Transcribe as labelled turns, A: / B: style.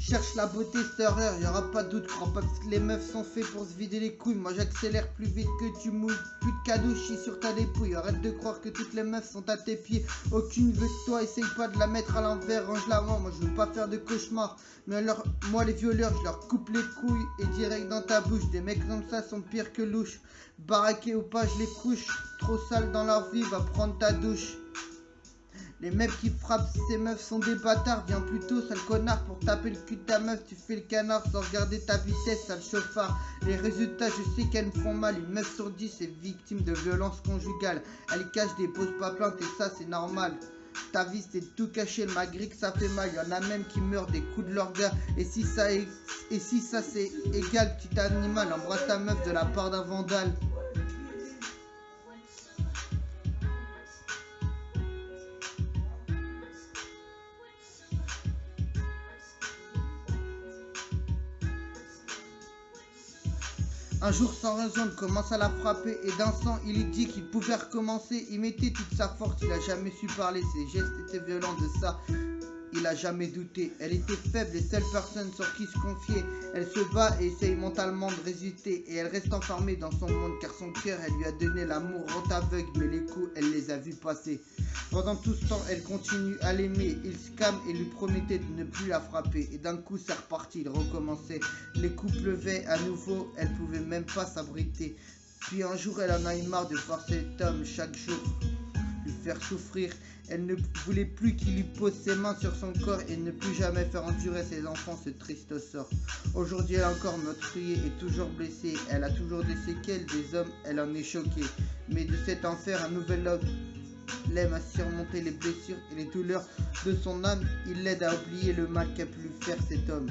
A: Cherche la beauté, c'est erreur, y'aura pas de doute. Crois pas que les meufs sont faits pour se vider les couilles. Moi j'accélère plus vite que tu mouilles. Plus de cadeaux, chie sur ta dépouille. Arrête de croire que toutes les meufs sont à tes pieds. Aucune veut que toi, essaye pas de la mettre à l'envers. Range-la moi je veux pas faire de cauchemar. Mais alors, moi les violeurs, je leur coupe les couilles et direct dans ta bouche. Des mecs comme ça sont pires que louches. Baraqués ou pas, je les couche. Trop sales dans leur vie, va prendre ta douche. Les mecs qui frappent ces meufs sont des bâtards. Viens plutôt, sale connard, pour taper le cul de ta meuf. Tu fais le canard sans regarder ta vitesse, sale chauffard. Les résultats, je sais qu'elles me font mal. Une meuf sur 10 est victime de violence conjugale. Elle cache, dépose pas plainte et ça c'est normal. Ta vie c'est de tout cacher, malgré que ça fait mal. Y'en a même qui meurent des coups de leur gars. Et si ça c'est égal, petit animal, embrasse ta meuf de la part d'un vandale. Un jour sans raison, il commence à la frapper et d'un sang, il lui dit qu'il pouvait recommencer. Il mettait toute sa force, il a jamais su parler, ses gestes étaient violents, de ça il a jamais douté. Elle était faible et seule personne sur qui se confier. Elle se bat et essaye mentalement de résister. Et elle reste enfermée dans son monde car son cœur, elle lui a donné l'amour rend aveugle. Mais les coups, elle les a vus passer. Pendant tout ce temps, elle continue à l'aimer. Il se calme et lui promettait de ne plus la frapper. Et d'un coup, c'est reparti, il recommençait. Les coups pleuvaient à nouveau, elle pouvait même pas s'abriter. Puis un jour, elle en a eu marre de voir cet homme chaque jour lui faire souffrir. Elle ne voulait plus qu'il lui pose ses mains sur son corps et ne plus jamais faire endurer ses enfants ce triste sort. Aujourd'hui, elle est encore meurtriée et toujours blessée. Elle a toujours des séquelles, des hommes, elle en est choquée. Mais de cet enfer, un nouvel homme l'aime à surmonter les blessures et les douleurs de son âme. Il l'aide à oublier le mal qu'a pu lui faire cet homme.